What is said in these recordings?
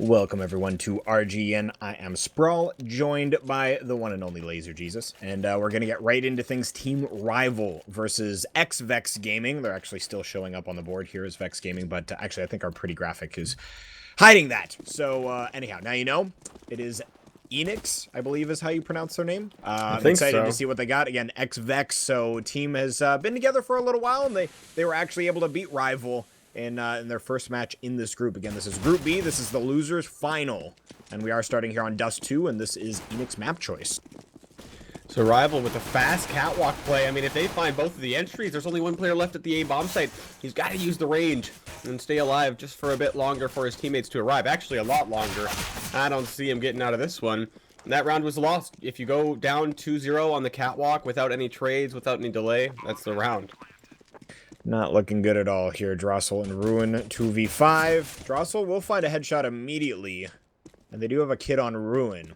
Welcome everyone to RGN. I am Sprawl, joined by the one and only Laser Jesus, and we're gonna get right into things. Team Rival versus Vex Gaming. They're actually still showing up on the board here as Vex Gaming, but actually I think our pretty graphic is hiding that. So anyhow, now you know it is EANIX, I believe is how you pronounce their name. I'm excited to see what they got. Again, Vex. So team has been together for a little while, and they were actually able to beat Rival in their first match in this group. Again, this is Group B. This is the losers final. And we are starting here on Dust 2, and this is EANIX map choice. So Rival with a fast catwalk play. I mean, if they find both of the entries, there's only one player left at the A bomb site. He's got to use the range and stay alive just for a bit longer for his teammates to arrive. Actually, a lot longer. I don't see him getting out of this one. And that round was lost. If you go down 2-0 on the catwalk without any trades, without any delay, that's the round. Not looking good at all here. Drossel and Ruin 2v5. Drossel will find a headshot immediately. And they do have a kid on Ruin.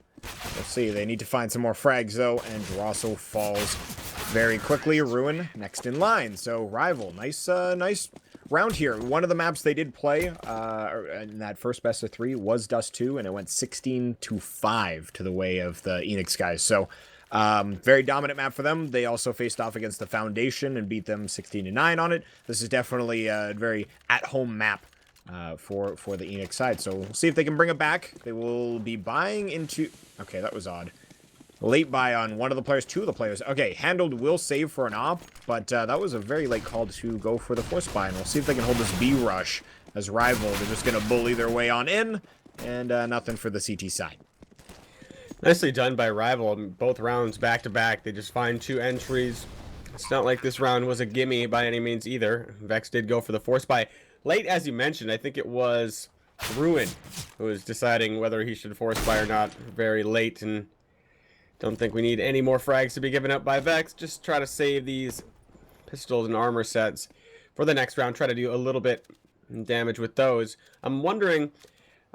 We'll see. They need to find some more frags, though. And Drossel falls very quickly. Ruin next in line. So, Rival. Nice round here. One of the maps they did play in that first best of 3 was Dust 2. And it went 16-5 to the way of the EANIX guys. So, very dominant map for them. They also faced off against the Foundation and beat them 16-9 on it. This is definitely a very at-home map for the EANIX side. So we'll see if they can bring it back. They will be buying into... Okay, that was odd. Late buy on one of the players, two of the players. Okay, Handled will save for an op, but that was a very late call to go for the force buy. And we'll see if they can hold this B rush as Rival. They're just going to bully their way on in, and nothing for the CT side. Nicely done by Rival. Both rounds back to back. They just find 2 entries. It's not like this round was a gimme by any means either. Vex did go for the force buy. Late, as you mentioned, I think it was Ruin who was deciding whether he should force buy or not very late. And don't think we need any more frags to be given up by Vex. Just try to save these pistols and armor sets for the next round. Try to do a little bit damage with those. I'm wondering...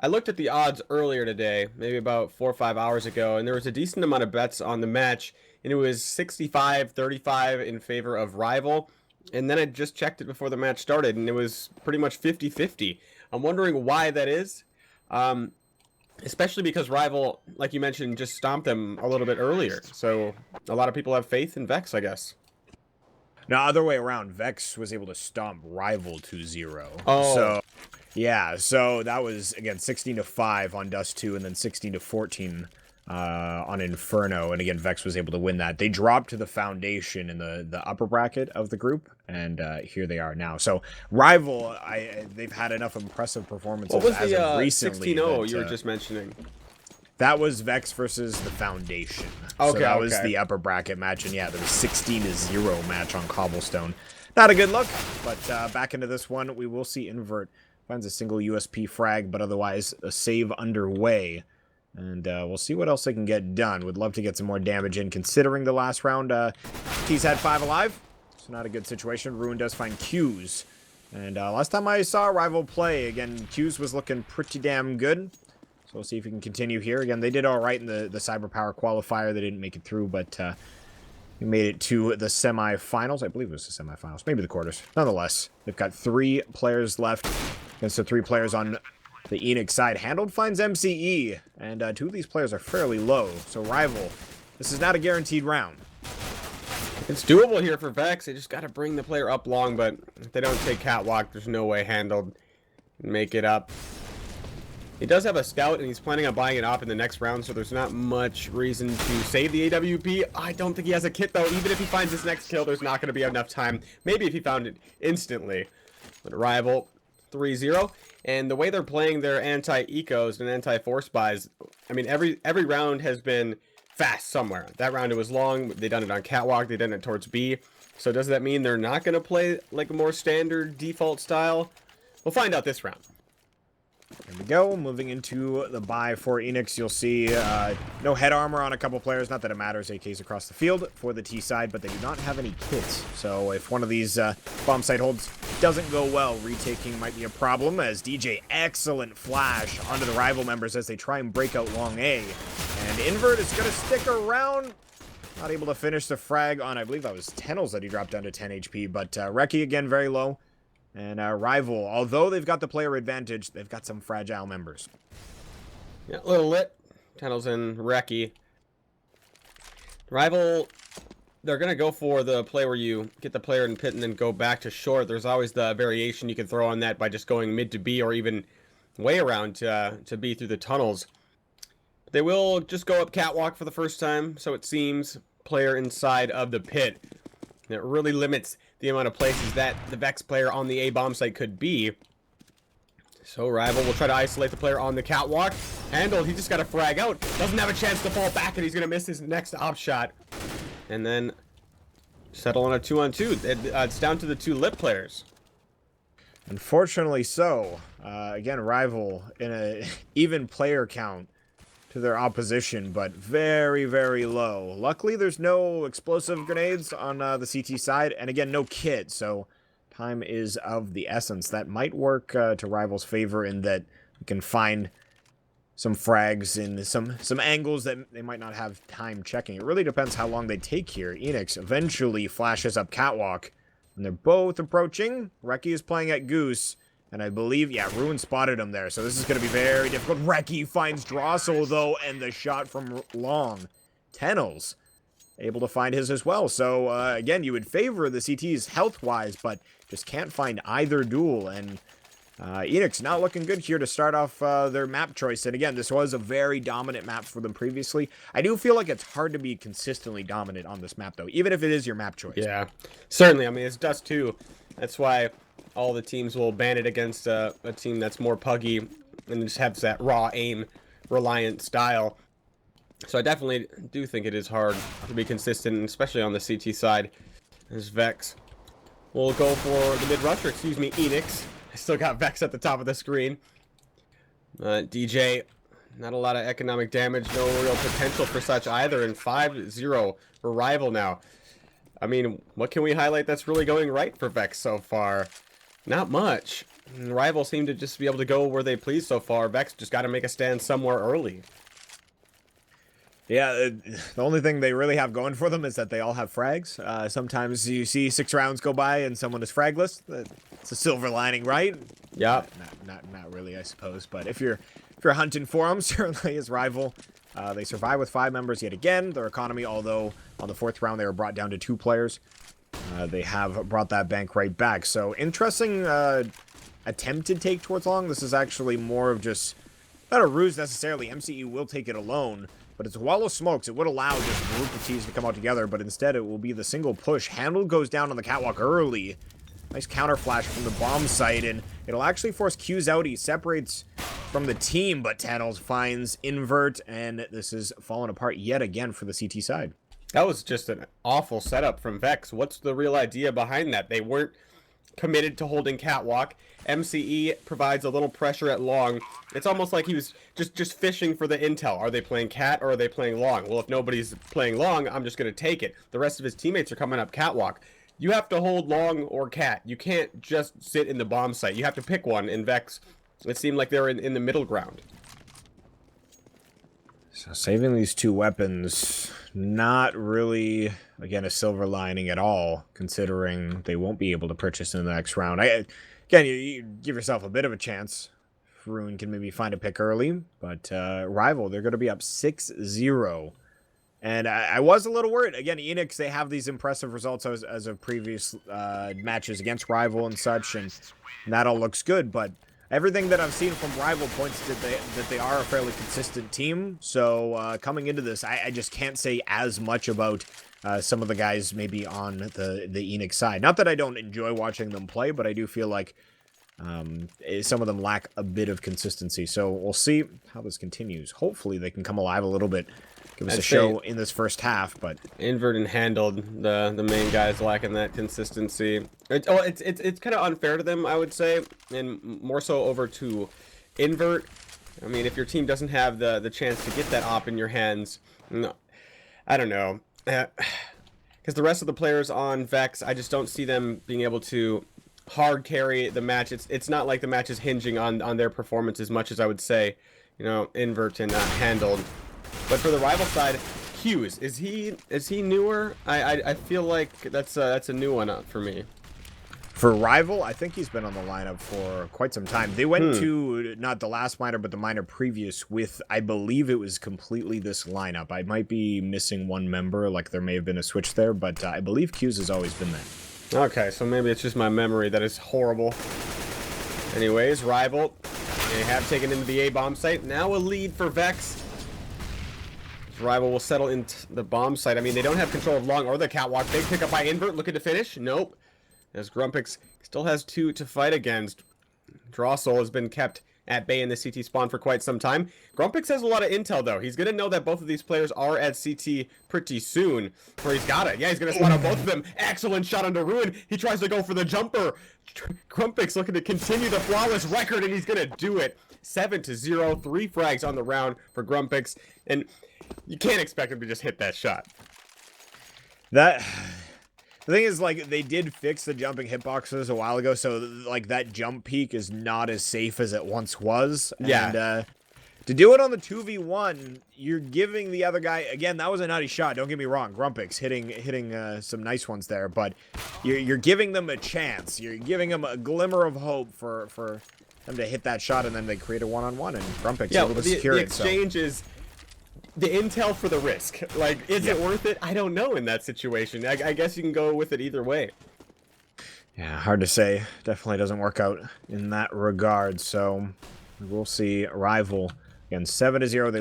I looked at the odds earlier today, maybe about 4 or 5 hours ago, and there was a decent amount of bets on the match, and it was 65-35 in favor of Rival. And then I just checked it before the match started, and it was pretty much 50-50. I'm wondering why that is, especially because Rival, like you mentioned, just stomped them a little bit earlier. So a lot of people have faith in Vex, I guess. No, other way around. Vex was able to stomp Rival 2-0. Oh. So, yeah, so that was, again, 16-5 on Dust 2 and then 16-14 on Inferno. And again, Vex was able to win that. They dropped to the Foundation in the upper bracket of the group, and here they are now. So, Rival, they've had enough impressive performances what was as the, of recently. 16-0 you were just mentioning? That was Vex versus the Foundation. Okay, so that was the upper bracket match, and yeah, there was 16-0 match on Cobblestone. Not a good look, but back into this one, we will see Invert finds a single USP frag, but otherwise a save underway. And we'll see what else they can get done. Would love to get some more damage in, considering the last round, T's had 5 alive. So not a good situation. Ruin does find Q's. And last time I saw Rival play, again, Q's was looking pretty damn good. So we'll see if we can continue here. Again, they did all right in the Cyber Power Qualifier. They didn't make it through, but we made it to the semifinals. I believe it was the semifinals. Maybe the quarters. Nonetheless, they've got 3 players left against the 3 players on the EANIX side. Handled finds MCE, and 2 of these players are fairly low. So Rival, this is not a guaranteed round. It's doable here for Vex. They just got to bring the player up long, but if they don't take catwalk, there's no way Handled can make it up. He does have a scout, and he's planning on buying it up in the next round, so there's not much reason to save the AWP. I don't think he has a kit, though. Even if he finds his next kill, there's not going to be enough time. Maybe if he found it instantly. But Rival, 3-0. And the way they're playing their anti-ecos and anti-force buys, I mean, every round has been fast somewhere. That round, it was long. They done it on catwalk. They done it towards B. So does that mean they're not going to play like a more standard default style? We'll find out this round. Here we go. Moving into the buy for EANIX, you'll see no head armor on a couple players. Not that it matters, AKs across the field for the T side, but they do not have any kits. So if one of these bomb site holds doesn't go well, retaking might be a problem, as DJ, excellent flash onto the Rival members as they try and break out long A. And Invert is going to stick around. Not able to finish the frag on, I believe that was Tennels that he dropped down to 10 HP, but Reki again very low. And Rival, although they've got the player advantage, they've got some fragile members. Yeah, a little lit. Tunnels and Reki. Rival, they're going to go for the play where you get the player in pit and then go back to short. There's always the variation you can throw on that by just going mid to B or even way around to B through the tunnels. But they will just go up catwalk for the first time, so it seems. Player inside of the pit. And it really limits the amount of places that the Vex player on the A bomb site could be. So Rival will try to isolate the player on the catwalk. Handled, he just got a frag out. Doesn't have a chance to fall back, and he's going to miss his next op shot. And then settle on a 2-on-2. It's down to the 2 lit players. Unfortunately so. Again, Rival in a even player count to their opposition, but very, very low. Luckily, there's no explosive grenades on the CT side, and again, no kit, so time is of the essence. That might work to Rival's favor in that we can find some frags in some angles that they might not have time checking. It really depends how long they take here. EANIX eventually flashes up catwalk, and they're both approaching. Reki is playing at Goose, and I believe, yeah, Ruin spotted him there, so this is going to be very difficult. Reki finds Drossel, though, and the shot from Long. Tennels able to find his as well. So, again, you would favor the CTs health-wise, but just can't find either duel, and EANIX not looking good here to start off their map choice. And again, this was a very dominant map for them previously. I do feel like it's hard to be consistently dominant on this map, though, even if it is your map choice. Yeah, certainly. I mean, it's Dust 2. That's why all the teams will ban it against a team that's more puggy and just has that raw aim reliant style. So I definitely do think it is hard to be consistent, especially on the CT side. As Vex will go for the mid-rusher, excuse me, EANIX. I still got Vex at the top of the screen. DJ, not a lot of economic damage, no real potential for such either, and 5-0 for Rival now. I mean, what can we highlight that's really going right for Vex so far? Not much. Rival seem to just be able to go where they please so far. Vex just got to make a stand somewhere early. Yeah, the only thing they really have going for them is that they all have frags. Sometimes you see 6 rounds go by and someone is fragless. It's a silver lining, right? Yeah. Not really, I suppose. But if you're hunting for them, certainly as Rival, they survive with 5 members yet again. Their economy, although on the 4th round they were brought down to 2 players, they have brought that bank right back. So interesting attempted take towards Long. This is actually more of just not a ruse necessarily. MCE will take it alone. But it's a wall of smokes. It would allow just a group of T's to come out together, but instead it will be the single push. Handled goes down on the catwalk early. Nice counter flash from the bomb site, and it'll actually force Q's out. He separates from the team, but Tannels finds invert, and this is falling apart yet again for the CT side. That was just an awful setup from Vex. What's the real idea behind that? They weren't committed to holding catwalk. MCE provides a little pressure at Long. It's almost like he was just fishing for the intel. Are they playing cat or are they playing Long? Well, if nobody's playing Long, I'm just going to take it. The rest of his teammates are coming up catwalk. You have to hold Long or cat. You can't just sit in the bomb site. You have to pick one. In Vex, it seemed like they were in the middle ground. So saving these 2 weapons, not really, again, a silver lining at all, considering they won't be able to purchase in the next round. Again, you give yourself a bit of a chance. Ruin can maybe find a pick early, but Rival, they're going to be up 6-0. And I was a little worried. Again, EANIX, they have these impressive results as of previous matches against Rival and such, and that all looks good, but everything that I've seen from Rival points to that they are a fairly consistent team. So coming into this, I just can't say as much about some of the guys maybe on the EANIX side. Not that I don't enjoy watching them play, but I do feel like some of them lack a bit of consistency. So we'll see how this continues. Hopefully they can come alive a little bit, give us a show in this first half. But Invert and Handled, the main guys lacking that consistency. It's kind of unfair to them, I would say, and more so over to Invert. I mean, if your team doesn't have the chance to get that op in your hands, no, I don't know. Because the rest of the players on Vex, I just don't see them being able to hard carry the match. It's not like the match is hinging on their performance as much as I would say, you know, Invert and Handled. But for the Rival side, Hughes, is he newer? I feel like that's a new one for me. For rival, I think he's been on the lineup for quite some time. They went to not the last minor, but the minor previous with, I believe it was completely this lineup. I might be missing one member, like there may have been a switch there, but I believe Q's has always been there. Okay, so maybe it's just my memory that is horrible. Anyways, rival, they have taken into the A bomb site. Now a lead for Vex. Rival will settle into the bomb site. I mean, they don't have control of long or the catwalk. Big pickup by Invert, looking to finish. Nope. As Grumpix still has 2 to fight against. Drossel has been kept at bay in the CT spawn for quite some time. Grumpix has a lot of intel, though. He's going to know that both of these players are at CT pretty soon. Or he's got it. Yeah, he's going to spawn out both of them. Excellent shot onto Ruin. He tries to go for the jumper. Grumpix looking to continue the flawless record, and he's going to do it. 7-0. 3 frags on the round for Grumpix. And you can't expect him to just hit that shot. The thing is, like, they did fix the jumping hitboxes a while ago, so, like, that jump peak is not as safe as it once was. Yeah. And, to do it on the 2v1, you're giving the other guy, again, that was a nutty shot, don't get me wrong, Grumpix hitting some nice ones there, but you're giving them a chance. You're giving them a glimmer of hope for them to hit that shot, and then they create a one-on-one, and Grumpix able to secure the it. exchange is the intel for the risk. Like, is it worth it? I don't know in that situation. I guess you can go with it either way. Yeah, hard to say. Definitely doesn't work out in that regard. So we'll see. Rival again, 7-0. They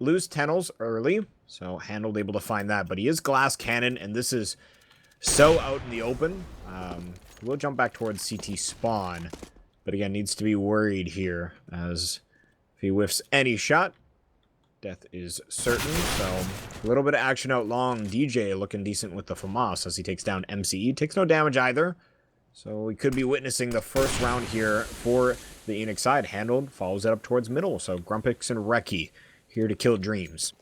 lose Tennels early, so Handled able to find that. But he is glass cannon, and this is so out in the open. We'll jump back towards CT spawn, but again needs to be worried here, as if he whiffs any shot, death is certain. So a little bit of action out long. DJ looking decent with the FAMAS as he takes down MCE. Takes no damage either. So we could be witnessing the first round here for the EANIX side. Handled, follows it up towards middle. So Grumpix and Reki here to kill dreams.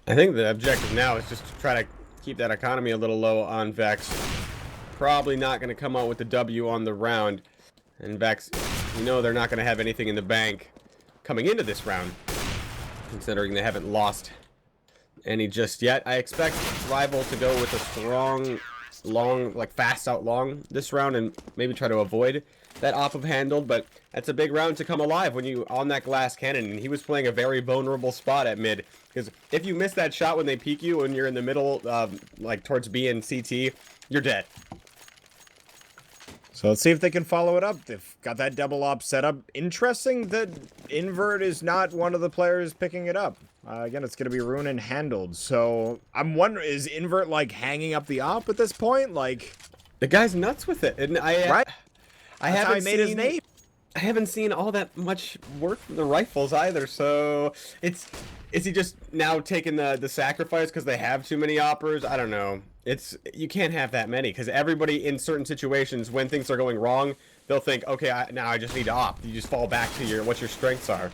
I think the objective now is just to try to keep that economy a little low on Vex. Probably not going to come out with the W on the round. And Vex, you know they're not going to have anything in the bank coming into this round, considering they haven't lost any just yet. I expect Rival to go with a strong, long, like fast out long this round and maybe try to avoid that op of Handled, but that's a big round to come alive when you on that glass cannon, and he was playing a very vulnerable spot at mid, because if you miss that shot when they peek you and you're in the middle, like towards B and CT, you're dead. So let's see if they can follow it up. They've got that double op set up. Interesting that Invert is not one of the players picking it up. Again, it's going to be Ruin and Handled. So I'm wondering, is Invert like hanging up the op at this point? Like, the guy's nuts with it, and right? I That's haven't how he made his name. I haven't seen all that much work from the rifles either. So is he just now taking the sacrifice because they have too many oppers? I don't know. You can't have that many, because everybody in certain situations when things are going wrong, they'll think, okay, now I just need to op. You just fall back to what your strengths are.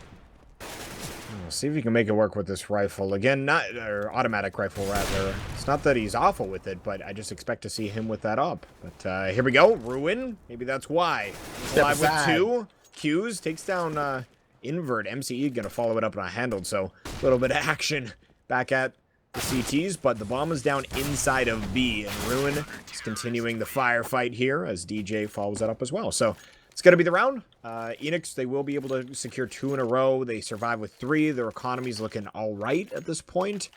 We'll see if you can make it work with this rifle. Again, or automatic rifle rather. It's not that he's awful with it, but I just expect to see him with that up. But here we go. Ruin. Maybe that's why. Live with 2. Q's takes down Invert. MCE gonna follow it up on a Handled. So a little bit of action back at the CTs, but the bomb is down inside of B, and Ruin is continuing the firefight here as DJ follows that up as well. So it's going to be the round. EANIX, they will be able to secure 2 in a row. They survive with 3. Their economy's looking all right at this point.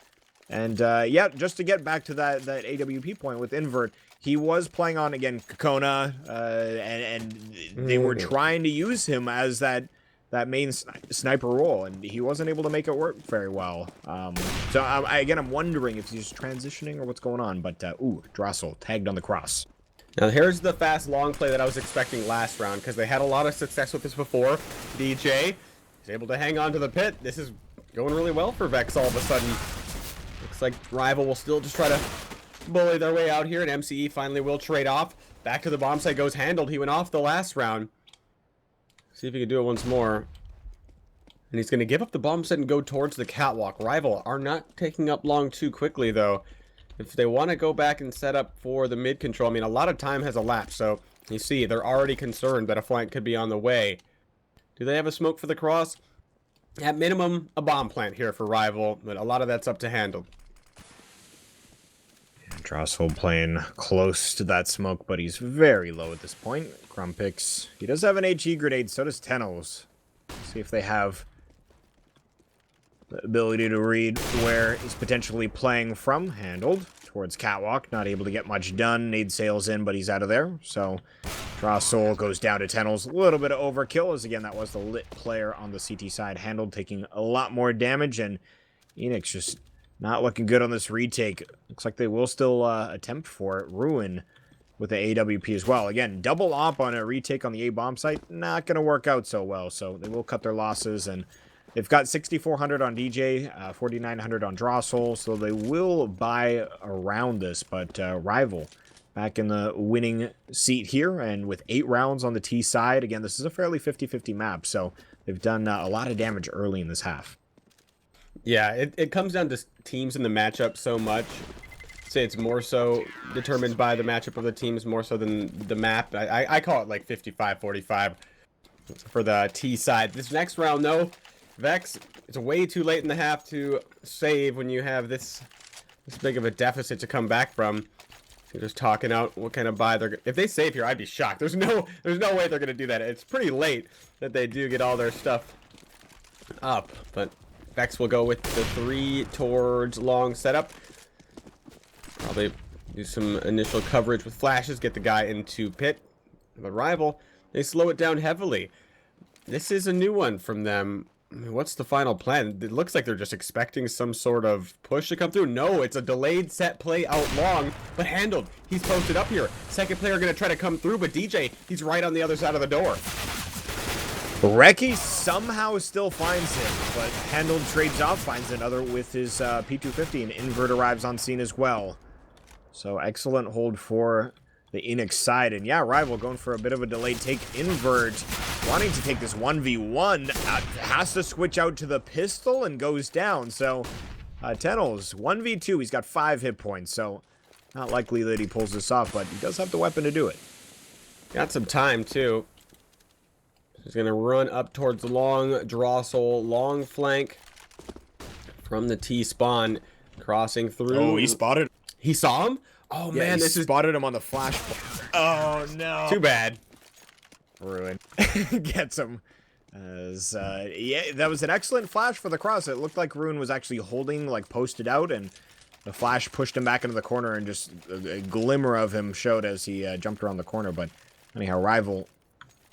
And yeah, just to get back to that AWP point with Invert, he was playing on, again, Kokona, and they were trying to use him as that main sniper role, and he wasn't able to make it work very well. So again, I'm wondering if he's transitioning or what's going on. But ooh, Drossel tagged on the cross. Now here's the fast long play that I was expecting last round, because they had a lot of success with this before. DJ is able to hang on to the pit. This is going really well for Vex all of a sudden. Looks like Rival will still just try to bully their way out here, and MCE finally will trade off. Back to the bomb site goes Handled. He went off the last round. See if he can do it once more. And he's going to give up the bomb set and go towards the catwalk. Rival are not taking up long too quickly, though. If they want to go back and set up for the mid control, I mean, a lot of time has elapsed. So you see, they're already concerned that a flank could be on the way. Do they have a smoke for the cross? At minimum, a bomb plant here for Rival, but a lot of that's up to Handled. Drossel playing close to that smoke, but he's very low at this point. Crumpix, he does have an HE grenade, so does Tennos. See if they have the ability to read where he's potentially playing from. Handled towards Catwalk, not able to get much done. Nade sails in, but he's out of there. So Drossel goes down to Tennos. A little bit of overkill, as again, that was the lit player on the CT side. Handled, taking a lot more damage, and EANIX just not looking good on this retake. Looks like they will still attempt for it. Ruin with the AWP as well. Again, double op on a retake on the A bomb site, not going to work out so well. So they will cut their losses, and they've got 6,400 on DJ, 4,900 on Drossel, so they will buy around this. But rivaL back in the winning seat here, and with 8 rounds on the T side. Again, this is a fairly 50-50 map, so they've done a lot of damage early in this half. Yeah, it comes down to teams in the matchup so much. Say it's more so determined by the matchup of the teams more so than the map. I call it like 55-45 for the T side. This next round, though, Vex, it's way too late in the half to save when you have this big of a deficit to come back from. You're just talking out what kind of buy they're. If they save here, I'd be shocked. There's no way they're gonna do that. It's pretty late that they do get all their stuff up, but Vex will go with the 3 towards long setup. Probably do some initial coverage with flashes, get the guy into pit. But rivaL, they slow it down heavily. This is a new one from them. I mean, what's the final plan? It looks like they're just expecting some sort of push to come through. No, it's a delayed set play out long, but handled. He's posted up here. Second player going to try to come through, but DJ, he's right on the other side of the door. Reki somehow still finds him, but Handled trades off, finds another with his P250, and Invert arrives on scene as well. So excellent hold for the EANIX side. And yeah, rivaL going for a bit of a delayed take. Invert wanting to take this 1v1, has to switch out to the pistol and goes down. So Tennos, 1v2, he's got 5 hit points, so not likely that he pulls this off, but he does have the weapon to do it. Got some time, too. He's going to run up towards the long Drossel, long flank from the T spawn, crossing through. Oh, he spotted. He saw him? Oh, yeah, man, this is... spotted him on the flash. Oh, no. Too bad. Ruin. Gets him. As, yeah, that was an excellent flash for the cross. It looked like Ruin was actually holding, like, posted out, and the flash pushed him back into the corner, and just a glimmer of him showed as he jumped around the corner. But anyhow, rivaL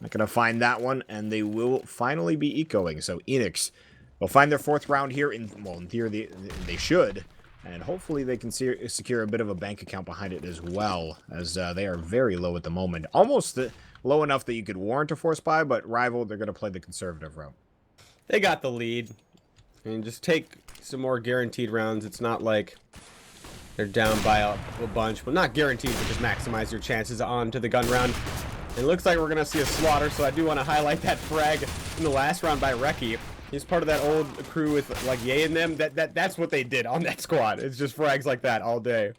not going to find that one, and they will finally be ecoing. So EANIX will find their 4th round here. In theory, they should. And hopefully they can secure a bit of a bank account behind it as well, as they are very low at the moment. Almost low enough that you could warrant a force buy, but rivaL, they're going to play the conservative route. They got the lead. And just take some more guaranteed rounds. It's not like they're down by a bunch. Well, not guaranteed, but just maximize your chances on to the gun round. It looks like we're going to see a slaughter, so I do want to highlight that frag in the last round by Reki. He's part of that old crew with, like, Ye and them. That's what they did on that squad. It's just frags like that all day.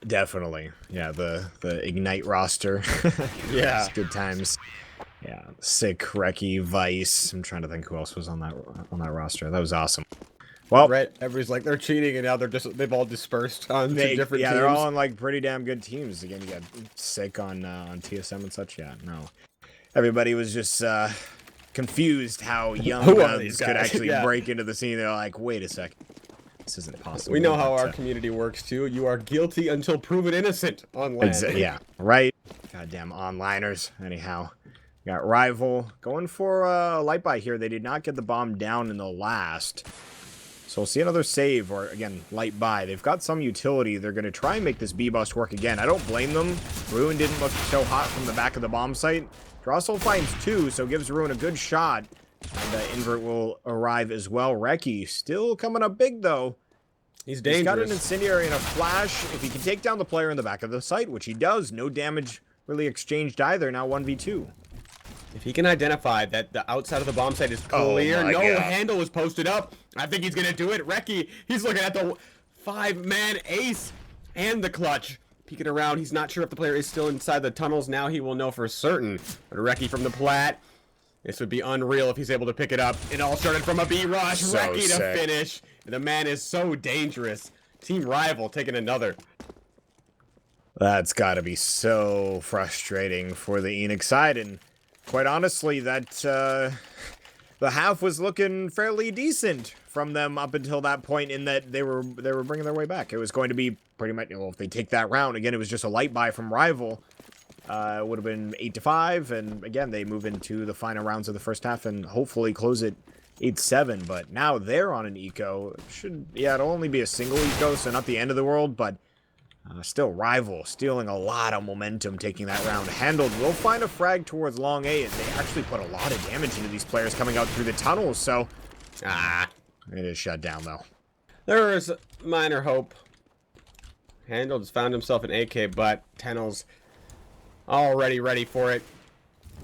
Definitely. Yeah, the Ignite roster. Yeah. It's good times. Yeah, Sick, Reki, Vice. I'm trying to think who else was on that roster. That was awesome. Well, everybody's like, they're cheating, and now they've all dispersed on different teams. Yeah, they're all on, like, pretty damn good teams. Again, you got Sick on TSM and such. Yeah, no. Everybody was just confused how young guns could actually break into the scene. They're like, wait a sec. This isn't possible. We know how our community works, too. You are guilty until proven innocent on land. Yeah, right? Goddamn onliners. Anyhow, got rivaL going for a light buy here. They did not get the bomb down in the last. So we'll see another save, or, again, light buy. They've got some utility. They're going to try and make this B-bust work again. I don't blame them. Ruin didn't look so hot from the back of the bomb site. Drossel finds 2, so gives Ruin a good shot. And Invert will arrive as well. Reki still coming up big, though. He's dangerous. He's got an incendiary and a flash. If he can take down the player in the back of the site, which he does, no damage really exchanged either. Now 1v2. If he can identify that the outside of the bomb site is clear, no handle is posted up, I think he's going to do it. Reki, he's looking at the 5-man ace and the clutch. Peeking around, he's not sure if the player is still inside the tunnels. Now he will know for certain. But Reki from the plat. This would be unreal if he's able to pick it up. It all started from a B-rush. So Reki sick. to finish. The man is so dangerous. Team rivaL taking another. That's got to be so frustrating for the EANIX side, and quite honestly, that the half was looking fairly decent from them up until that point, in that they were bringing their way back. It was going to be pretty much, if they take that round again, it was just a light buy from rivaL. It would have been 8-5, and again, they move into the final rounds of the first half and hopefully close it 8-7. But now they're on an eco. It'll only be a single eco, so not the end of the world, but still rivaL stealing a lot of momentum, taking that round. Handled will find a frag towards long A, and they actually put a lot of damage into these players coming out through the tunnels, so it is shut down though. There is minor hope. Handled has found himself an AK, but Tennel's already ready for it.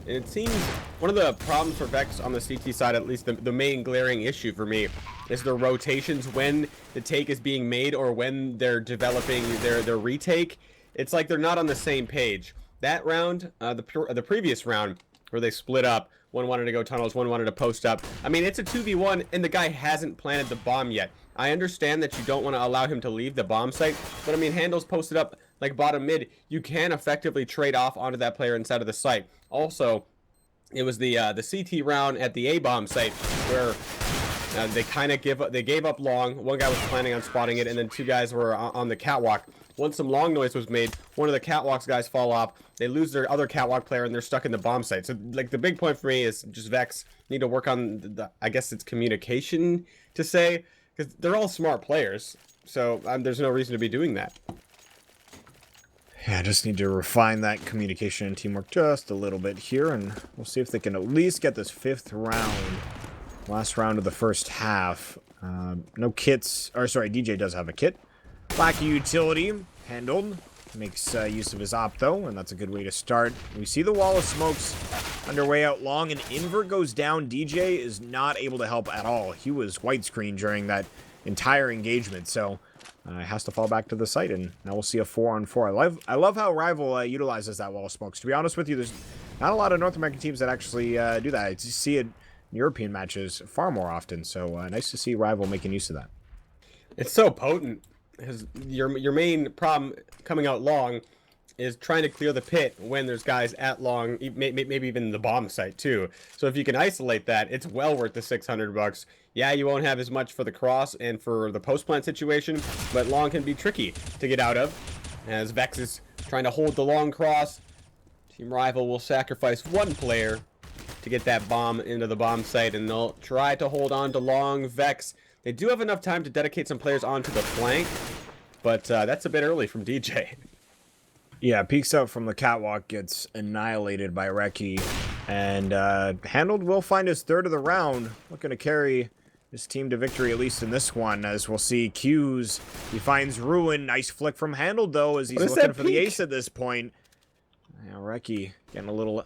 And it seems one of the problems for Vex on the CT side, at least the main glaring issue for me, is the rotations when the take is being made or when they're developing their retake. It's like they're not on the same page. That round, the previous round, where they split up, one wanted to go tunnels, one wanted to post up. I mean, it's a 2v1, and the guy hasn't planted the bomb yet. I understand that you don't want to allow him to leave the bomb site, but I mean, Handle's posted up like bottom mid. You can effectively trade off onto that player inside of the site. Also, it was the CT round at the A bomb site where they kind of gave up long. One guy was planning on spotting it, and then two guys were on the catwalk. Once some long noise was made, one of the catwalks guys fall off. They lose their other catwalk player, and they're stuck in the bomb site. So, like, the big point for me is just Vex need to work on the I guess it's communication to say, because they're all smart players. So there's no reason to be doing that. Yeah, I just need to refine that communication and teamwork just a little bit here, and we'll see if they can at least get this 5th round. Last round of the first half. No kits, or sorry, DJ does have a kit. Lack of utility, Handled. Makes use of his op though, and that's a good way to start. We see the wall of smokes underway out long, and invert goes down. DJ is not able to help at all. He was white screen during that entire engagement, so has to fall back to the site, and now we'll see a 4-on-4. I love how rivaL utilizes that wall of smokes. To be honest with you, there's not a lot of North American teams that actually do that. I just see it in European matches far more often, so nice to see rivaL making use of that. It's so potent, because your main problem coming out long is trying to clear the pit when there's guys at long, maybe even the bomb site too. So if you can isolate that, it's well worth the $600. Yeah, you won't have as much for the cross and for the post plant situation, but long can be tricky to get out of, as Vex is trying to hold the long cross. Team rivaL will sacrifice one player to get that bomb into the bomb site, and they'll try to hold on to long. Vex, they do have enough time to dedicate some players onto the flank, but that's a bit early from DJ. Yeah, peeks out from the catwalk, gets annihilated by Reki, and Handled will find his 3rd of the round, looking to carry his team to victory, at least in this one, as we'll see Q's. He finds Ruin. Nice flick from Handled, though, as he's looking for the ace at this point. Yeah, Reki getting a little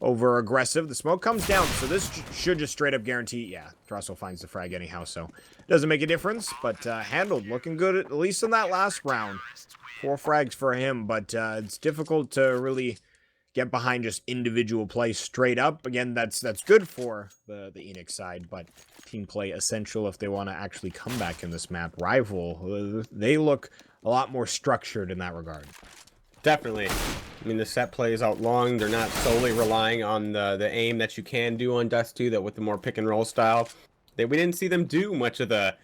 over-aggressive. The smoke comes down, so this should just straight up guarantee, yeah, Drossel finds the frag anyhow, so it doesn't make a difference, but Handled looking good, at least in that last round. 4 frags for him, but it's difficult to really get behind just individual play straight up. Again, that's good for the EANIX side, but team play essential if they want to actually come back in this map. rivaL, they look a lot more structured in that regard. Definitely. I mean, the set plays out long. They're not solely relying on the aim that you can do on Dust 2, that with the more pick and roll style. We didn't see them do much of the,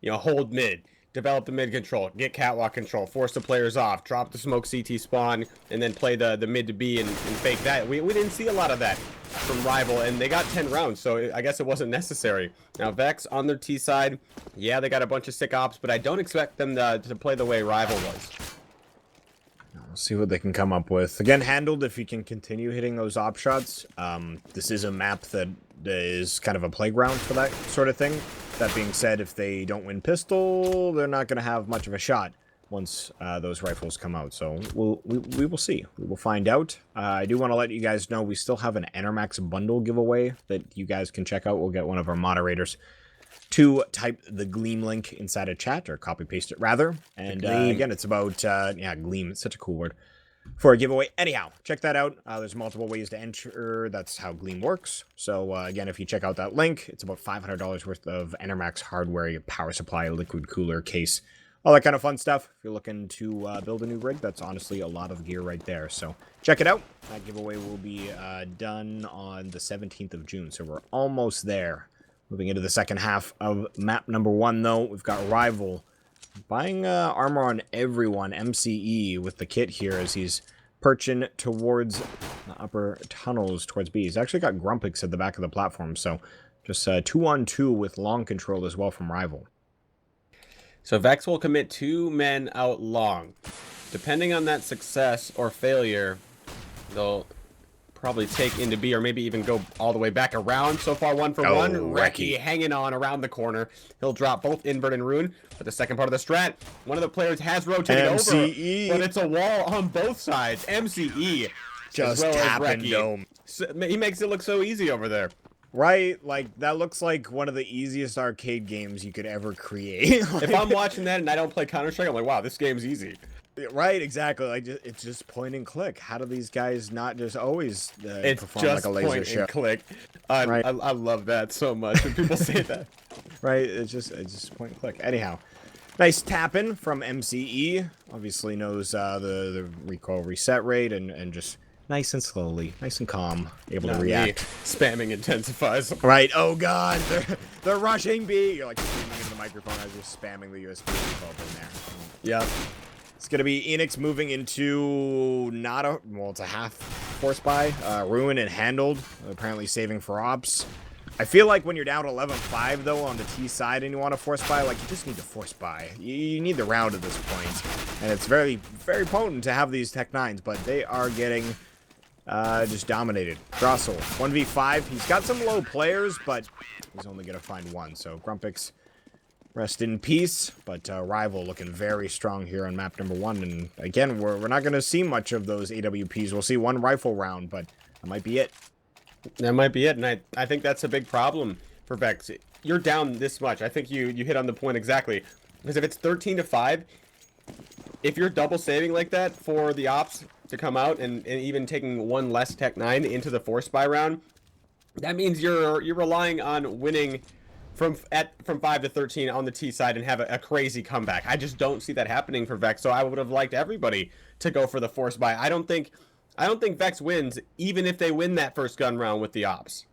hold mid, develop the mid control, get catwalk control, force the players off, drop the smoke CT spawn, and then play the mid to B and fake that. We didn't see a lot of that from rivaL, and they got 10 rounds, so I guess it wasn't necessary. Now, Vex on their T side, yeah, they got a bunch of sick ops, but I don't expect them to play the way rivaL was. We'll see what they can come up with. Again, Handled, if he can continue hitting those op shots. This is a map that is kind of a playground for that sort of thing. That being said, if they don't win pistol, they're not going to have much of a shot once those rifles come out. So we will see. We will find out. I do want to let you guys know we still have an ENERMAX bundle giveaway that you guys can check out. We'll get one of our moderators to type the Gleam link inside a chat, or copy paste it rather. And again, it's about yeah, Gleam. It's such a cool word for a giveaway. Anyhow, check that out. There's multiple ways to enter. That's how Gleam works. So again, if you check out that link, it's about $500 worth of ENERMAX hardware, your power supply, liquid cooler, case, all that kind of fun stuff. If you're looking to build a new rig, that's honestly a lot of gear right there. So check it out. That giveaway will be done on the 17th of June. So we're almost there. Moving into the second half of map number 1, though, we've got Rival buying armor on everyone. MCE with the kit here as he's perching towards the upper tunnels towards B. He's actually got Grumpix at the back of the platform. So just 2-on-2 with long control as well from Rival. So Vex will commit 2 men out long. Depending on that success or failure, they'll probably take into B or maybe even go all the way back around. So far, 1 for 1. Reki hanging on around the corner. He'll drop both Invert and Rune. But the second part of the strat, one of the players has rotated MCE. over. But it's a wall on both sides. MCE. Just tapping dome. So, he makes it look so easy over there. Right? Like, that looks like one of the easiest arcade games you could ever create. If I'm watching that and I don't play Counter-Strike, I'm like, wow, this game's easy. Right, exactly. Like, it's just point and click. How do these guys not just always it's perform just like a laser point show? And click. Right. I love that so much when people say that. Right, it's just point and click. Anyhow, nice tapping from MCE. Obviously knows the recoil reset rate and just nice and slowly, nice and calm, able to react. Spamming intensifies. Right. Oh God, they're rushing B. You're like screaming into the microphone as you're spamming the USB default in there. Yeah. It's gonna be EANIX moving into it's a half force buy. Ruin and handled. Apparently saving for ops. I feel like when you're down 11-5 though on the T side and you want to force buy, like you just need to force buy. You need the round at this point, and it's very, very potent to have these Tech 9s, but they are getting just dominated. Drossel 1v5. He's got some low players, but he's only gonna find one. So Grumpix, rest in peace. But Rival looking very strong here on map number 1, and again, we're not gonna see much of those AWPs. We'll see one rifle round, but that might be it. That might be it, and I think that's a big problem for Vex. You're down this much. I think you hit on the point exactly. Because if it's 13-5, if you're double saving like that for the ops to come out and even taking one less Tech 9 into the force buy round, that means you're relying on winning from 5 to 13 on the T side and have a crazy comeback. I just don't see that happening for Vex, so I would have liked everybody to go for the force buy. I don't think Vex wins, even if they win that first gun round with the ops.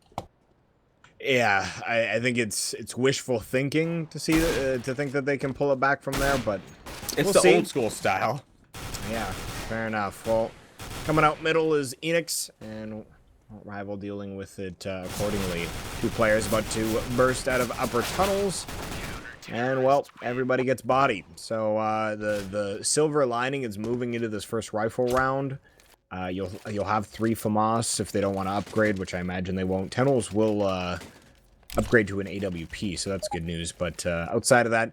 Yeah, I think it's wishful thinking to see to think that they can pull it back from there, but it's the old school style. Yeah, fair enough. Well, coming out middle is EANIX, and Rival dealing with it accordingly. 2 players about to burst out of upper tunnels, and well, everybody gets bodied. So the silver lining is moving into this first rifle round. You'll have 3 FAMAS if they don't want to upgrade, which I imagine they won't. Tunnels will upgrade to an AWP, so that's good news. But outside of that,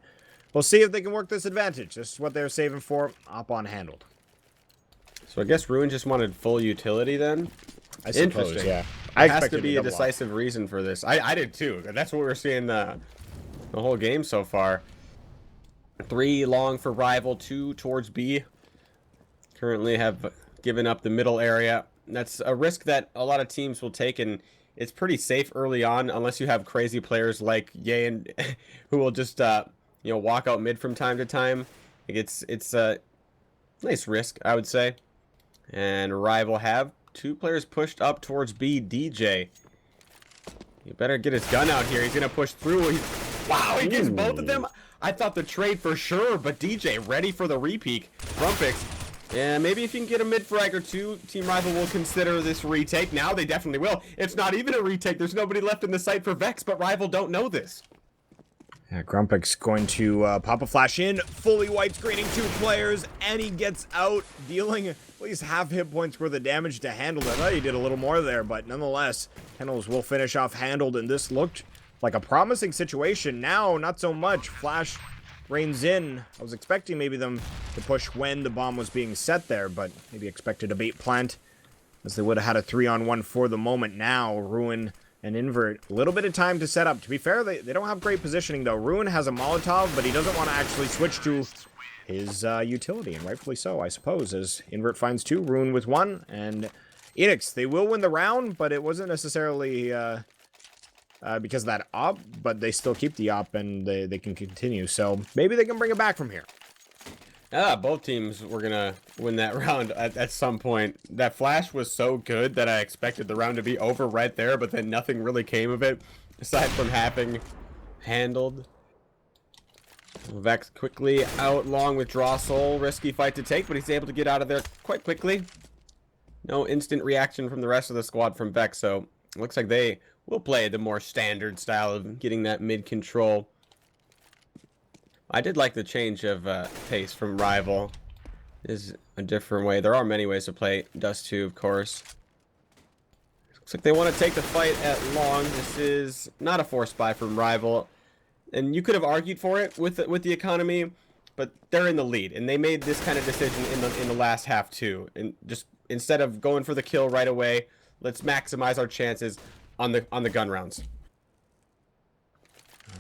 we'll see if they can work this advantage. This is what they're saving for. Op on handled. So I guess Ruin just wanted full utility then? I suppose, interesting. Yeah. There has to be a decisive reason for this. I did too. That's what we're seeing the whole game so far. 3 long for Rival, 2 towards B. Currently have given up the middle area. That's a risk that a lot of teams will take, and it's pretty safe early on unless you have crazy players like Ye and who will just walk out mid from time to time. It's a nice risk, I would say. And Rival have 2 players pushed up towards B. DJ, you better get his gun out here. He's gonna push through. Wow, he gets both of them. I thought the trade for sure, but DJ ready for the repeat. Grumpix. Yeah, maybe if you can get a mid-frag or 2, Team Rival will consider this retake. Now they definitely will. It's not even a retake. There's nobody left in the site for Vex, but Rival don't know this. Yeah, Grumpix going to pop a flash in, fully white screening 2 players, and he gets out, dealing at least half hit points worth of damage to handle. I thought he did a little more there, but nonetheless, Kennels will finish off handled, and this looked like a promising situation. Now, not so much. Flash rains in. I was expecting maybe them to push when the bomb was being set there, but maybe expected a bait plant, as they would have had a 3-on-1 for the moment. Now, Ruin and Invert, a little bit of time to set up. To be fair, they don't have great positioning, though. Ruin has a Molotov, but he doesn't want to actually switch to his utility, and rightfully so, I suppose, as Invert finds 2, Ruin with 1, and EANIX, they will win the round, but it wasn't necessarily because of that op, but they still keep the op, and they can continue, so maybe they can bring it back from here. Both teams were gonna win that round at some point. That flash was so good that I expected the round to be over right there, but then nothing really came of it, aside from having handled. Vex quickly out long with Drossel. Risky fight to take, but he's able to get out of there quite quickly. No instant reaction from the rest of the squad from Vex, so it looks like they will play the more standard style of getting that mid control. I did like the change of pace from rival. Is a different way. There are many ways to play Dust 2, of course. Looks like they want to take the fight at long. This is not a force buy from rival, and you could have argued for it with the economy, but they're in the lead, and they made this kind of decision in the last half too. And just instead of going for the kill right away, let's maximize our chances on the gun rounds.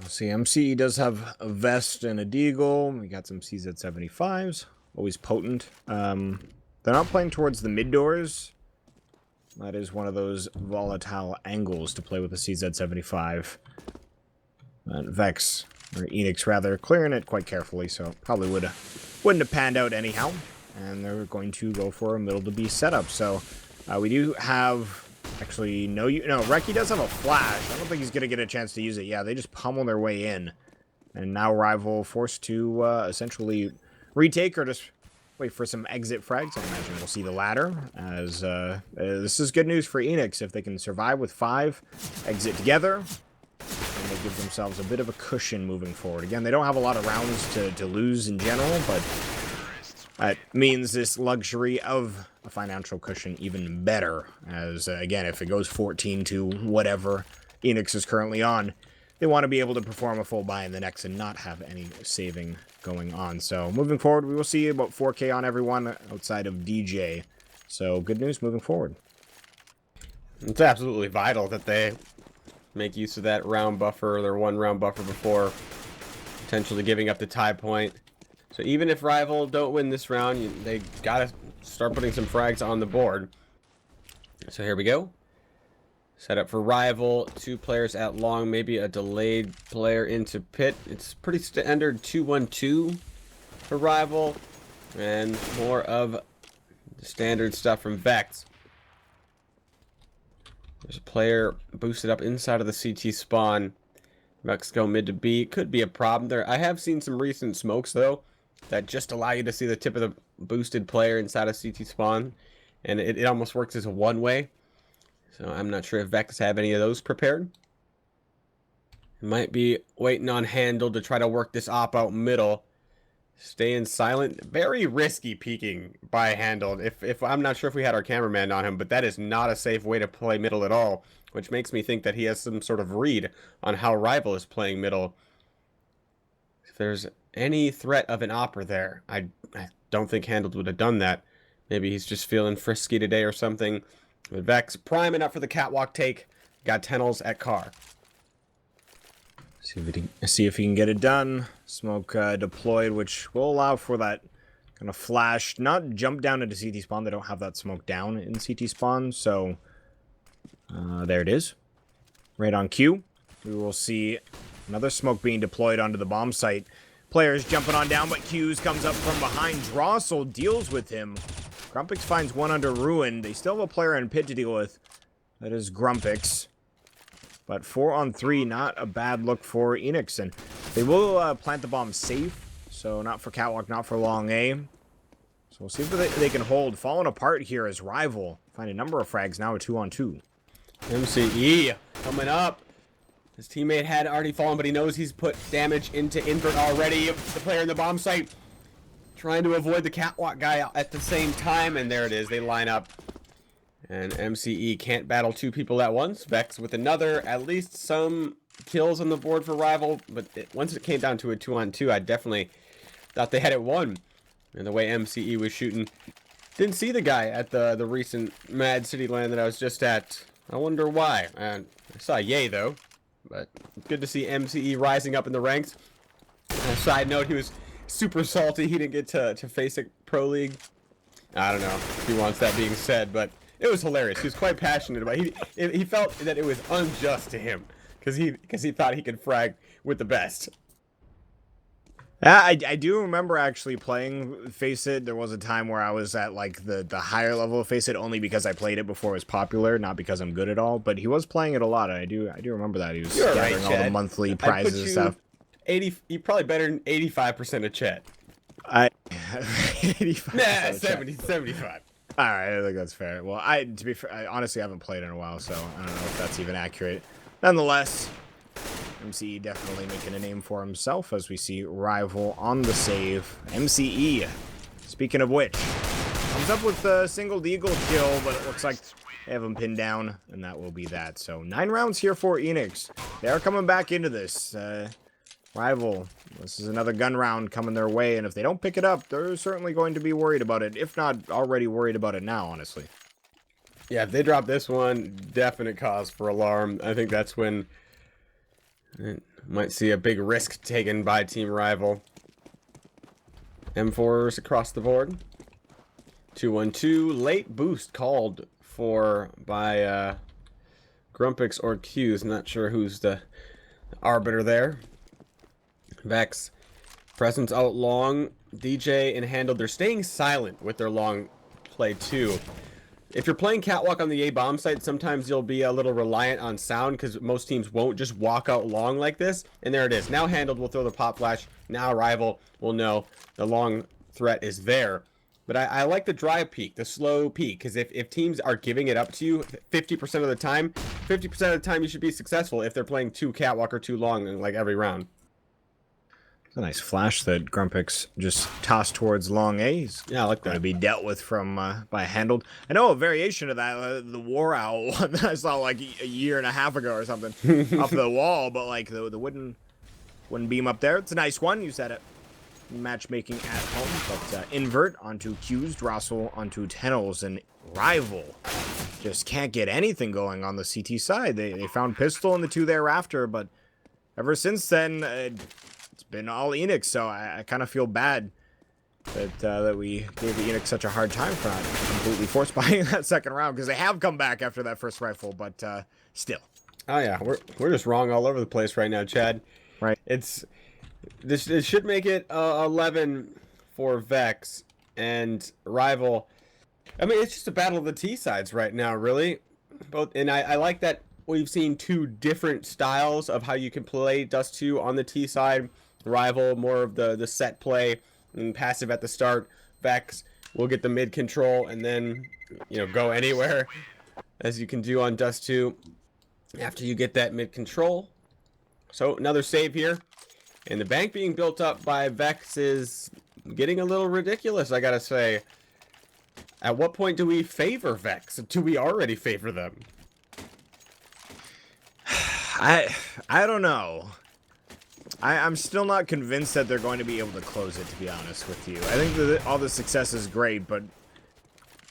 See, MCE does have a vest and a deagle. We got some CZ75s, always potent. They're not playing towards the mid doors. That is one of those volatile angles to play with the CZ75. Vex, or EANIX rather, clearing it quite carefully, so probably wouldn't have panned out anyhow. And they're going to go for a middle to B setup. So we do have... Actually, no, Reki does have a flash. I don't think he's going to get a chance to use it. Yeah, they just pummel their way in. And now rival forced to essentially retake or just wait for some exit frags. I imagine we'll see the latter. As this is good news for EANIX. If they can survive with 5, exit together, and they give themselves a bit of a cushion moving forward. Again, they don't have a lot of rounds to lose in general, but that means this luxury of a financial cushion even better, as, again, if it goes 14 to whatever EANIX is currently on, they want to be able to perform a full buy in the next and not have any saving going on. So, moving forward, we will see about 4K on everyone outside of DJ. So, good news moving forward. It's absolutely vital that they make use of that round buffer, their 1 round buffer before potentially giving up the tie point. So even if rival don't win this round, they gotta start putting some frags on the board. So here we go. Set up for rival. 2 players at long, maybe a delayed player into pit. It's pretty standard 2-1-2 for rival, and more of the standard stuff from Vex. There's a player boosted up inside of the CT spawn. Vex go mid to B. Could be a problem there. I have seen some recent smokes though that just allow you to see the tip of the boosted player inside of CT spawn, and it almost works as a one-way. So I'm not sure if Vex have any of those prepared. Might be waiting on Handle to try to work this op out middle. Staying silent. Very risky peeking by Handle. If I'm not sure if we had our cameraman on him, but that is not a safe way to play middle at all, which makes me think that he has some sort of read on how rival is playing middle. If there's any threat of an opera there, I don't think Handled would have done that. Maybe he's just feeling frisky today or something. But Vex priming up for the catwalk take. Got Tennels at car. See if he can get it done. Smoke deployed, which will allow for that kind of flash. Not jump down into CT spawn. They don't have that smoke down in CT spawn. So there it is. Right on cue. We will see another smoke being deployed onto the bomb site. Players jumping on down, but Q's comes up from behind. Drossel deals with him. Grumpix finds one under Ruin. They still have a player in pit to deal with. That is Grumpix. But 4 on 3, not a bad look for EANIX. And they will plant the bomb safe. So not for catwalk, not for long A. So we'll see if they can hold. Falling apart here as rival. Find a number of frags now, a 2 on 2. MCE coming up. His teammate had already fallen, but he knows he's put damage into invert already. The player in the bomb site trying to avoid the catwalk guy at the same time. And there it is. They line up. And MCE can't battle 2 people at once. Vex with another. At least some kills on the board for rival. But once it came down to a 2 on 2, I definitely thought they had it won. And the way MCE was shooting. Didn't see the guy at the recent Mad City LAN that I was just at. I wonder why. And I saw Yay though. But good to see MCE rising up in the ranks. On a side note, he was super salty he didn't get to face a pro league. I don't know if he wants that being said, but it was hilarious. He was quite passionate about it. He felt that it was unjust to him because he thought he could frag with the best. I do remember actually playing Face It. There was a time where I was at like the higher level of Face It only because I played it before it was popular, not because I'm good at all. But he was playing it a lot. I do remember that he was You're gathering right, all the Chad. monthly I put prizes and you stuff. 80. You probably better than 85% of Chet. I 85 Nah, 70, 75. All right, I think that's fair. Well, to be fair, I honestly haven't played in a while, so I don't know if that's even accurate. Nonetheless, MCE definitely making a name for himself as we see rival on the save. MCE, speaking of which, comes up with a single deagle kill, but it looks like they have him pinned down, and that will be that. So 9 rounds here for EANIX. They are coming back into this. Rival, this is another gun round coming their way, and if they don't pick it up, they're certainly going to be worried about it, if not already worried about it now, honestly. Yeah, if they drop this one, definite cause for alarm. I think that's when might see a big risk taken by Team Rival. M4s across the board. 212, late boost called for by Grumpix or Q's. Not sure who's the arbiter there. Vex, presence out long. DJ and Handle, they're staying silent with their long play too. If you're playing Catwalk on the A bomb site, sometimes you'll be a little reliant on sound because most teams won't just walk out long like this. And there it is. Now Handled will throw the pop flash. Now Rival will know the long threat is there. But I like the dry peek, the slow peek, because if teams are giving it up to you 50% of the time, 50% of the time you should be successful if they're playing too Catwalk or too long in like every round. It's a nice flash that Grumpix just tossed towards long A. He's Yeah, I like that. going to be dealt with from by Handled. I know a variation of that, the War Owl one that I saw like a year and a half ago or something off the wall, but like the wooden beam up there. It's a nice one. Use that at matchmaking at home, but invert onto Q's, Drossel onto Tennels, and Rival just can't get anything going on the CT side. They found Pistol in the 2 thereafter, but ever since then, it's been all EANIX, so I kind of feel bad that we gave EANIX such a hard time for not completely force buying that second round, because they have come back after that first rifle, but still. Oh yeah, we're just wrong all over the place right now, Chad. Right. It should make it 11 for Vex and Rival. I mean, it's just a battle of the T sides right now, really. Both, and I like that we've seen 2 different styles of how you can play Dust 2 on the T side. Rival, more of the set play and passive at the start. Vex will get the mid control and then, go anywhere, as you can do on Dust 2 after you get that mid control. So another save here. And the bank being built up by Vex is getting a little ridiculous, I gotta say. At what point do we favor Vex? Do we already favor them? I don't know. I'm still not convinced that they're going to be able to close it, to be honest with you. I think that all the success is great, but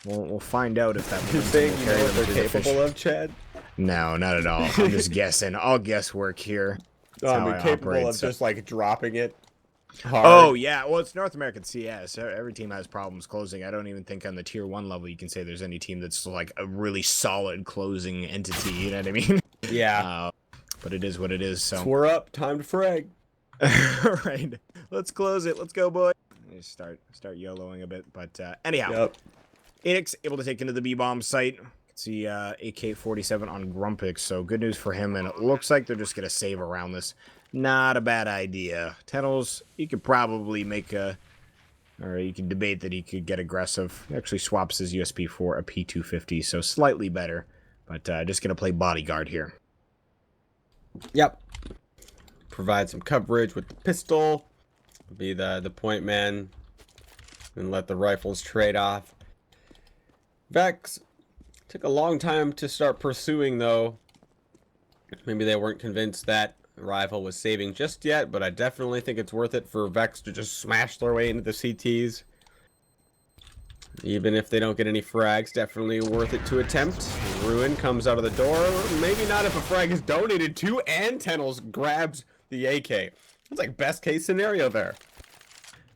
we'll find out if that You think you know what they're capable of, Chad? No, not at all. I'm just guessing. All guesswork here. That's capable of just like dropping it hard. Oh yeah, well it's North American CS. Every team has problems closing. I don't even think on the tier 1 level you can say there's any team that's like a really solid closing entity. You know what I mean? Yeah. But it is what it is. So we're up. Time to frag. Right. Let's close it. Let's go, boy. Start YOLOing a bit. But anyhow, Yep. EANIX able to take into the B-bomb site. See AK-47 on Grumpix, so good news for him, and it looks like they're just going to save around this. Not a bad idea. Tennels, he could probably make a... Or you can debate that he could get aggressive. He actually swaps his USP for a P250, so slightly better. But just going to play bodyguard here. Yep. Provide some coverage with the pistol. Be the point man. And let the rifles trade off. Vex took a long time to start pursuing, though. Maybe they weren't convinced that Rival was saving just yet, but I definitely think it's worth it for Vex to just smash their way into the CTs. Even if they don't get any frags, definitely worth it to attempt. Ruin comes out of the door. Maybe not if a frag is donated to, and Tennels grabs the AK. It's like best case scenario there.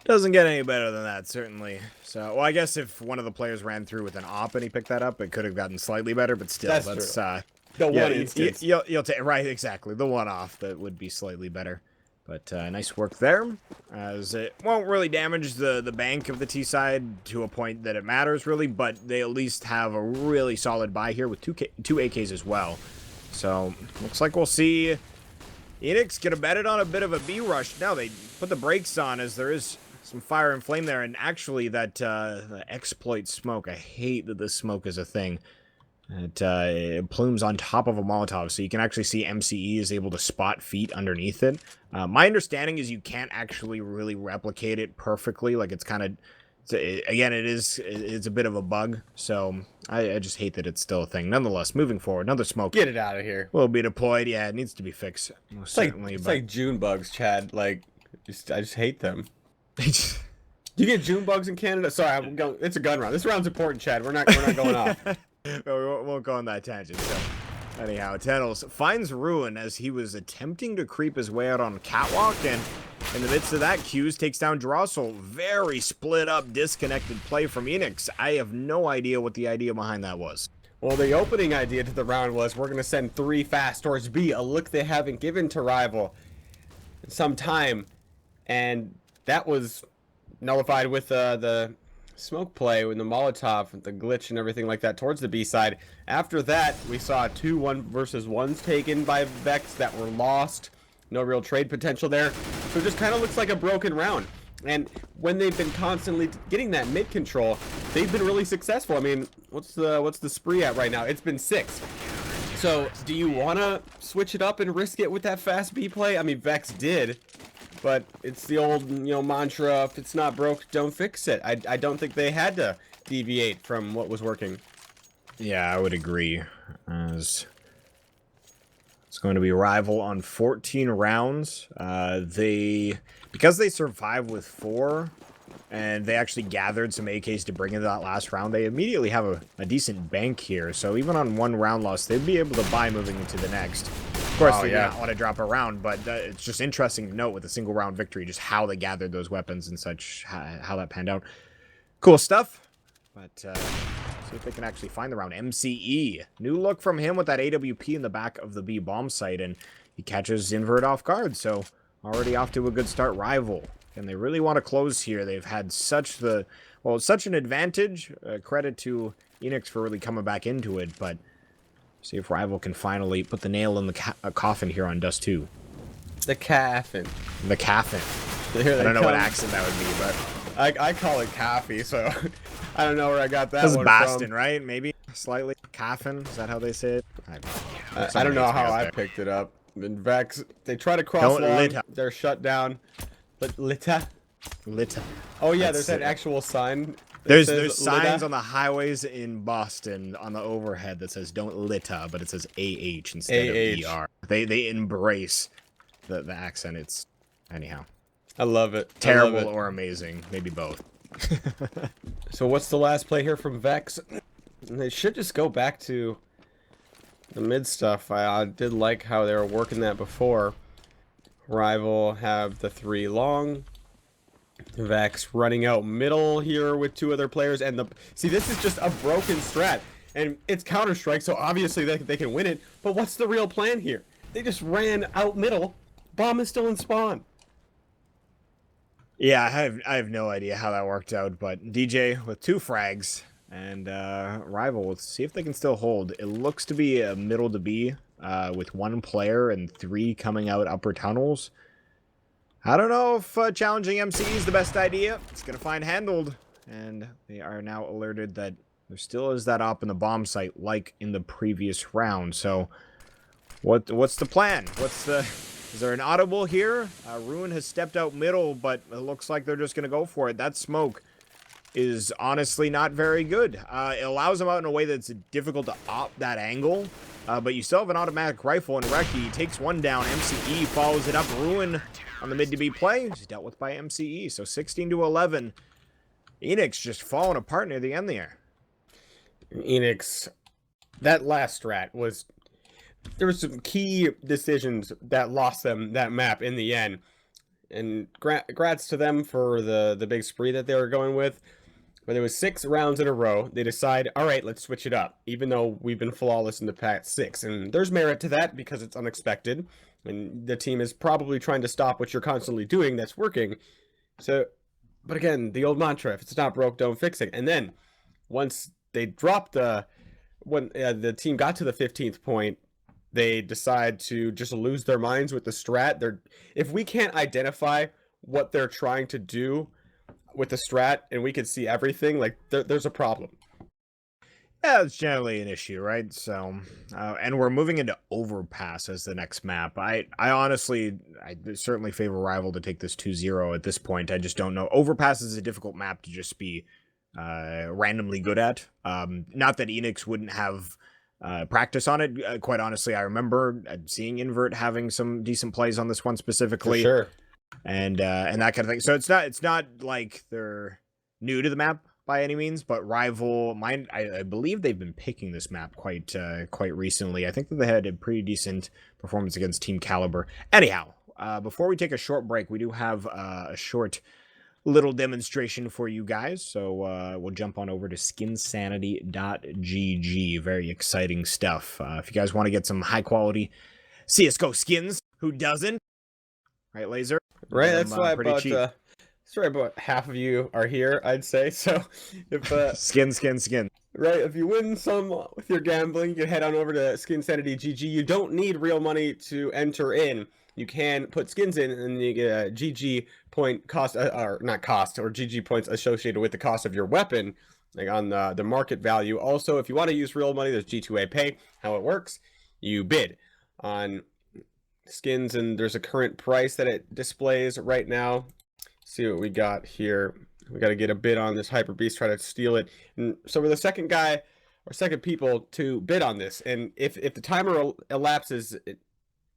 Doesn't get any better than that, certainly. So, well, I guess if one of the players ran through with an op and he picked that up, it could have gotten slightly better, but still, that's the one instance. You'll take right, exactly. The one off that would be slightly better. But nice work there, as it won't really damage the bank of the T side to a point that it matters, really, but they at least have a really solid buy here with two AKs as well. So, looks like we'll see EANIX get betted on a bit of a B rush. Now they put the brakes on as there is some fire and flame there, and actually that the exploit smoke, I hate that this smoke is a thing. It plumes on top of a Molotov, so you can actually see MCE is able to spot feet underneath it. My understanding is you can't actually really replicate it perfectly. Like, it's kind of... Again, it's a bit of a bug, so I just hate that it's still a thing. Nonetheless, moving forward, another smoke. Get it out of here. Will be deployed. Yeah, it needs to be fixed. Most certainly. It's like June bugs, Chad. Like, I just hate them. Do you get June bugs in Canada? Sorry, it's a gun round. This round's important, Chad. We're not going off. No, we won't go on that tangent. So, anyhow, Tennels finds Ruin as he was attempting to creep his way out on a catwalk, and in the midst of that, Q's takes down Drossel. Very split up, disconnected play from EANIX. I have no idea what the idea behind that was. Well, the opening idea to the round was we're going to send 3 fast towards B, a look they haven't given to rival in some time, and that was nullified with the smoke play with the Molotov, the glitch and everything like that towards the B side. After that, we saw 2 1v1s taken by Vex that were lost. No real trade potential there. So it just kind of looks like a broken round. And when they've been constantly getting that mid control, they've been really successful. I mean, what's the spree at right now? It's been 6. So do you want to switch it up and risk it with that fast B play? I mean, Vex did. But it's the old, mantra, if it's not broke, don't fix it. I don't think they had to deviate from what was working. Yeah, I would agree. As it's going to be rival on 14 rounds. Because they survived with 4, and they actually gathered some AKs to bring into that last round, they immediately have a decent bank here. So even on 1 round loss, they'd be able to buy moving into the next. Of course, they do not want to drop a round, but it's just interesting to note with a single round victory, just how they gathered those weapons and such, how that panned out. Cool stuff. But see if they can actually find the round. MCE. New look from him with that AWP in the back of the B bomb site, and he catches Invert off guard. So already off to a good start. Rival. And they really want to close here. They've had such an advantage. Credit to EANIX for really coming back into it, but see if Rival can finally put the nail in the coffin here on Dust 2. The coffin. The coffin. I don't know what accent that would be, but I call it coffee, so I don't know where I got that one from. Boston, right? Maybe slightly. Coffin. Is that how they say it? I don't know how I picked it up. In Vex, they try to cross long. They're shut down. But Lita. Oh yeah, there's that actual sign. There's signs on the highways in Boston on the overhead that says "Don't Lita," but it says AH instead of ER. They embrace the accent. It's anyhow. I love it. Terrible or amazing, maybe both. So what's the last play here from Vex? They should just go back to the mid stuff. I did like how they were working that before. Rival have the 3 long. Vex running out middle here with 2 other players, and see, this is just a broken strat, and it's Counter-Strike, so obviously they can win it. But what's the real plan here? They just ran out middle. Bomb is still in spawn. Yeah, I have no idea how that worked out, but DJ with 2 frags, and Rival, let's see if they can still hold. It looks to be a middle to B, with 1 player and 3 coming out upper tunnels. I don't know if challenging MCE is the best idea. It's going to find handled, and they are now alerted that there still is that op in the bomb site like in the previous round. So what's the plan? Is there an audible here? Ruin has stepped out middle, but it looks like they're just going to go for it. That smoke is honestly not very good. It allows them out in a way that's difficult to op that angle, but you still have an automatic rifle, and Reki takes 1 down. MCE follows it up. Ruin on the mid to B play. He's dealt with by MCE, so 16-11. EANIX just falling apart near the end there. EANIX, that last strat was... There were some key decisions that lost them that map in the end. And congrats to them for the big spree that they were going with. But there was 6 rounds in a row. They decide, all right, let's switch it up. Even though we've been flawless in the past 6. And there's merit to that because it's unexpected. and the team is probably trying to stop what you're constantly doing that's working. So, but again, the old mantra, if it's not broke, don't fix it. And then once they dropped when the team got to the 15th point, they decide to just lose their minds with the strat. If we can't identify what they're trying to do with the strat and we can see everything, like there's a problem. Yeah, it's generally an issue, right? So, and we're moving into Overpass as the next map. I honestly, I certainly favor Rival to take this 2-0 at this point. I just don't know. Overpass is a difficult map to just be randomly good at. Not that EANIX wouldn't have practice on it. Quite honestly, I remember seeing Invert having some decent plays on this one specifically. For sure. And that kind of thing. So it's not like they're new to the map by any means, but Rival, I believe they've been picking this map quite recently. I think that they had a pretty decent performance against Team Caliber. Anyhow, before we take a short break, we do have a short little demonstration for you guys. So we'll jump on over to skinsanity.gg. Very exciting stuff. If you guys want to get some high quality CSGO skins, who doesn't? Right, Laser? Right, that's why about half of you are here, I'd say. So if skin. Right, if you win some with your gambling, you can head on over to SkinSanity.gg. You don't need real money to enter in. You can put skins in and you get a GG point cost, or not cost, or GG points associated with the cost of your weapon, like on the market value. Also, if you want to use real money, there's G2A Pay. How it works, you bid on skins and there's a current price that it displays right now. See what we got here. We got to get a bid on this Hyper Beast, try to steal it. And so we're the second guy or second people to bid on this. And if the timer elapses,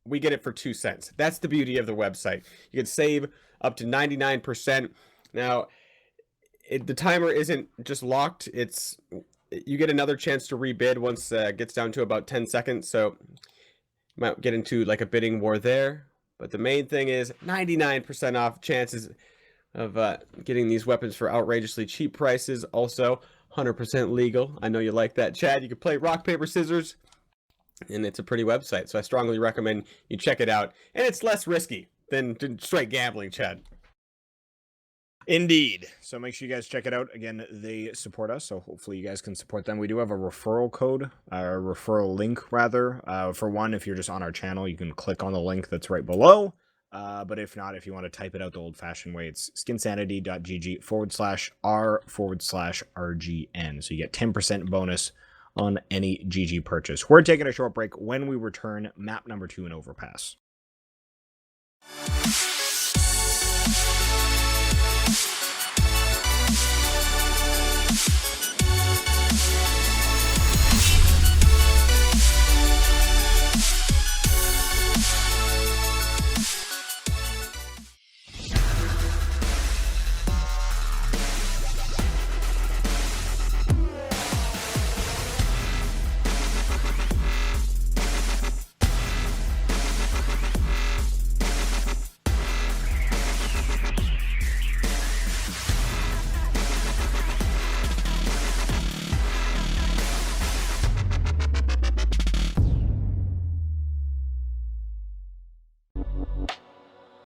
we get it for 2 cents. That's the beauty of the website. You can save up to 99%. Now, the timer isn't just locked. You get another chance to rebid once it gets down to about 10 seconds. So you might get into like a bidding war there. But the main thing is 99% off chances of getting these weapons for outrageously cheap prices. Also 100% legal. I know you like that, Chad. You can play rock, paper, scissors, and it's a pretty website, so I strongly recommend you check it out. And it's less risky than straight gambling, Chad. Indeed. So make sure you guys check it out. Again, they support us, so hopefully you guys can support them. We do have a referral code, or referral link, rather. For one, if you're just on our channel, you can click on the link that's right below. But if not, if you want to type it out the old-fashioned way, it's skinsanity.gg/r/RGN. So you get 10% bonus on any GG purchase. We're taking a short break. When we return, map number 2 in Overpass.